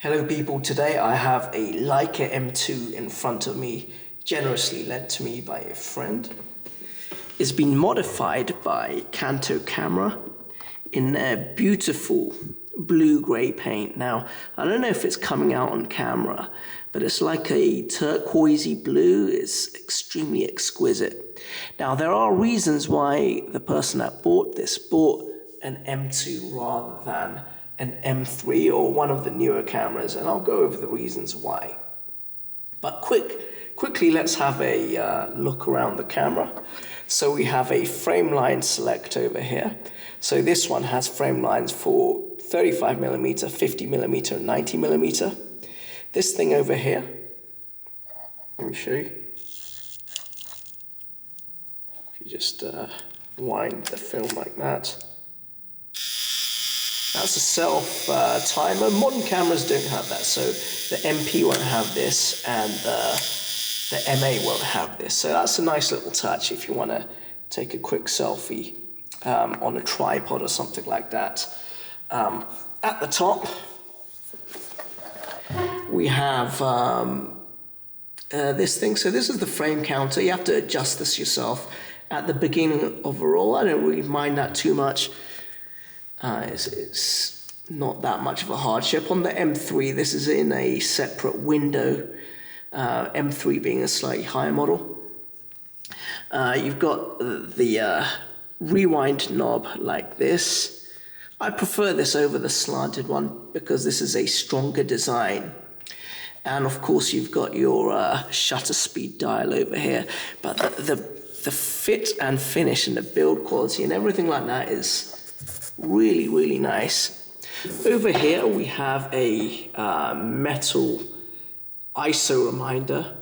Hello people, today I have a Leica M2 in front of me, generously lent to me by a friend. It's been modified by Kanto camera in their beautiful blue-grey paint. Now, I don't know if it's coming out on camera, but it's like a turquoisey blue. It's extremely exquisite. Now, there are reasons why the person that bought this bought an M2 rather than an M3 or one of the newer cameras, and I'll go over the reasons why. But quickly, let's have a look around the camera. So we have a frame line select over here. So this one has frame lines for 35mm, 50mm, and 90mm. This thing over here, let me show you. If you just wind the film like that. That's a self timer. Modern cameras don't have that, so the MP won't have this and the MA won't have this. So that's a nice little touch if you want to take a quick selfie on a tripod or something like that. At the top, we have this thing. So this is the frame counter. You have to adjust this yourself at the beginning of a roll. I don't really mind that too much. It's not that much of a hardship. On the M3, this is in a separate window, M3 being a slightly higher model. You've got the rewind knob like this. I prefer this over the slanted one because this is a stronger design. And of course, you've got your shutter speed dial over here. But the fit and finish and the build quality and everything like that is really, really nice. Over here we have a metal ISO reminder.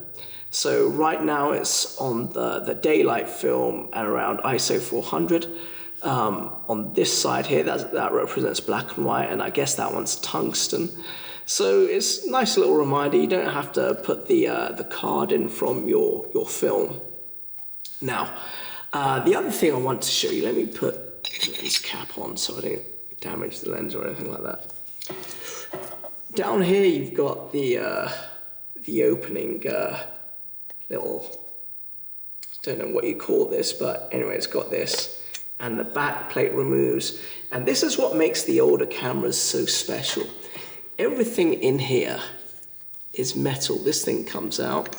So right now it's on the daylight film at around ISO 400. On this side here, that represents black and white, and I guess that one's tungsten. So it's a nice little reminder. You don't have to put the card in from your film. Now, the other thing I want to show you, let me put the lens cap on so I don't damage the lens or anything like that. Down here you've got the opening little, don't know what you call this, but anyway, it's got this, and the back plate removes, and this is what makes the older cameras so special. Everything in here is metal. This thing comes out.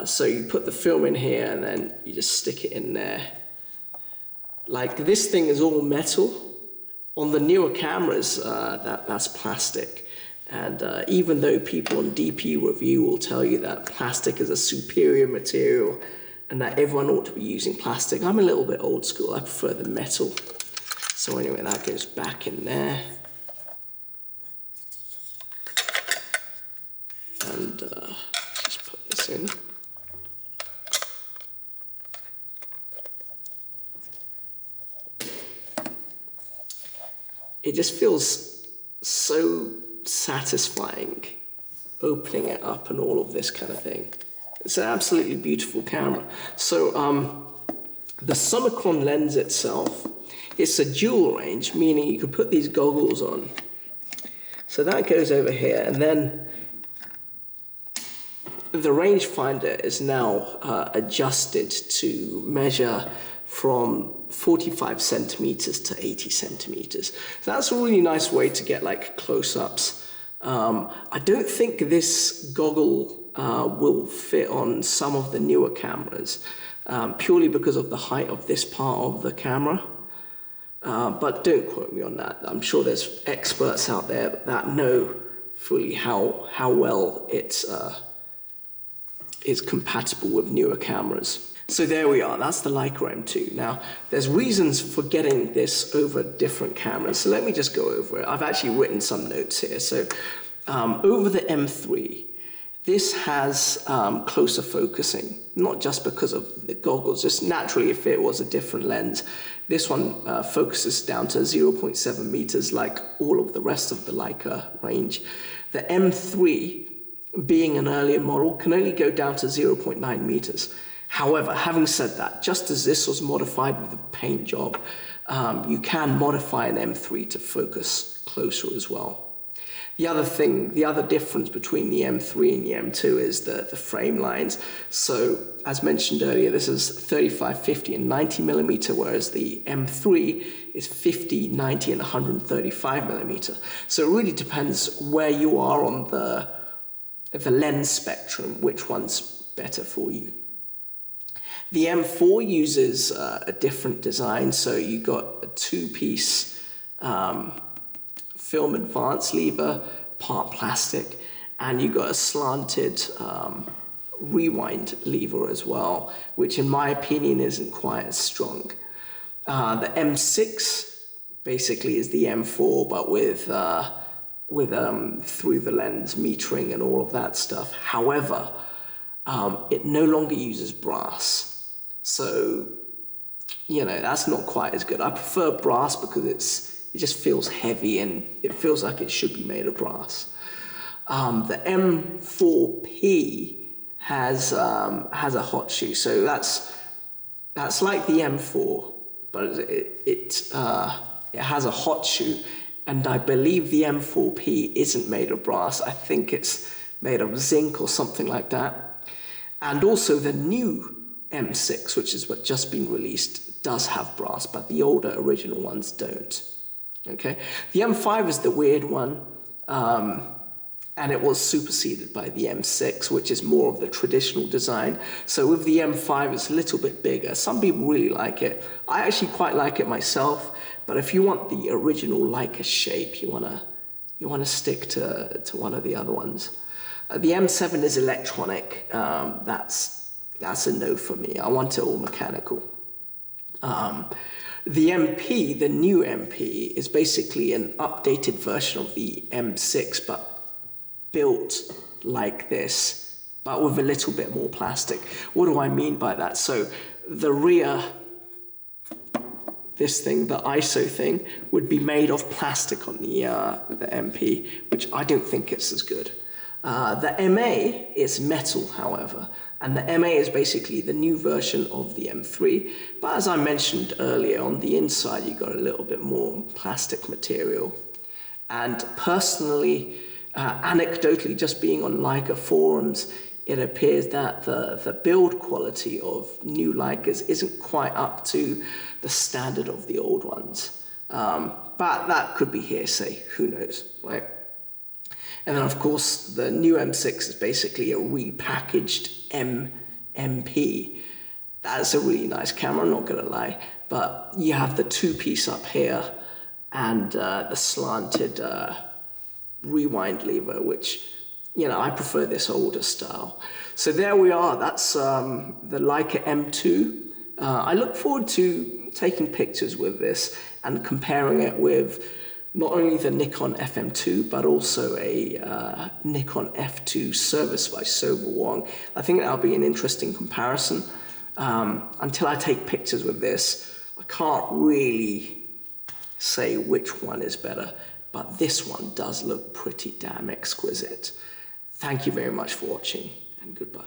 So you put the film in here and then you just stick it in there. Like this thing is all metal. On the newer cameras, that's plastic. And even though people on DP review will tell you that plastic is a superior material and that everyone ought to be using plastic, I'm a little bit old school. I prefer the metal. So anyway, that goes back in there. And just put this in. It just feels so satisfying opening it up and all of this kind of thing. It's an absolutely beautiful camera. So the Summicron lens itself, it's a dual range, meaning you can put these goggles on. So that goes over here, and then the rangefinder is now adjusted to measure from 45 centimeters to 80 centimeters. So that's a really nice way to get like close-ups. I don't think this goggle will fit on some of the newer cameras, purely because of the height of this part of the camera. But don't quote me on that. I'm sure there's experts out there that know fully how well it's compatible with newer cameras. So there we are, that's the Leica M2. Now, there's reasons for getting this over different cameras, so let me just go over it. I've actually written some notes here. So over the M3, this has closer focusing, not just because of the goggles, just naturally if it was a different lens. This one focuses down to 0.7 meters like all of the rest of the Leica range. The M3, being an earlier model, can only go down to 0.9 meters. However, having said that, just as this was modified with a paint job, you can modify an M3 to focus closer as well. The other difference between the M3 and the M2 is the frame lines. So as mentioned earlier, this is 35, 50 and 90 millimeter, whereas the M3 is 50, 90 and 135 millimeter. So it really depends where you are on the lens spectrum, which one's better for you. The M4 uses a different design, so you got a two-piece film advance lever, part plastic, and you got a slanted rewind lever as well, which in my opinion isn't quite as strong. The M6 basically is the M4, but with through the lens metering and all of that stuff. However, it no longer uses brass. So, that's not quite as good. I prefer brass because it just feels heavy and it feels like it should be made of brass. The M4P has a hot shoe, so that's like the M4, but it has a hot shoe, and I believe the M4P isn't made of brass. I think it's made of zinc or something like that. And also the new M6, which is what just been released, does have brass, but the older original ones don't. Okay, the M5 is the weird one, and it was superseded by the M6, which is more of the traditional design. So with the M5, it's a little bit bigger. Some people really like it. I actually quite like it myself, but if you want the original Leica shape, you wanna stick to one of the other ones. The M7 is electronic. That's a no for me. I want it all mechanical. The MP, the new MP, is basically an updated version of the M6, but built like this, but with a little bit more plastic. What do I mean by that? So the rear, this thing, the ISO thing, would be made of plastic on the MP, which I don't think it's as good. The MA is metal, however, and the MA is basically the new version of the M3, but as I mentioned earlier, on the inside you got a little bit more plastic material. And personally, anecdotally, just being on Leica forums, it appears that the build quality of new Leicas isn't quite up to the standard of the old ones. But that could be hearsay, who knows, right? And then, of course, the new M6 is basically a repackaged MP. That's a really nice camera, I'm not going to lie. But you have the two-piece up here and the slanted rewind lever, which, I prefer this older style. So there we are. That's the Leica M2. I look forward to taking pictures with this and comparing it with not only the Nikon FM2, but also a Nikon F2 service by Sova Wong. I think that'll be an interesting comparison. Until I take pictures with this, I can't really say which one is better, but this one does look pretty damn exquisite. Thank you very much for watching, and goodbye.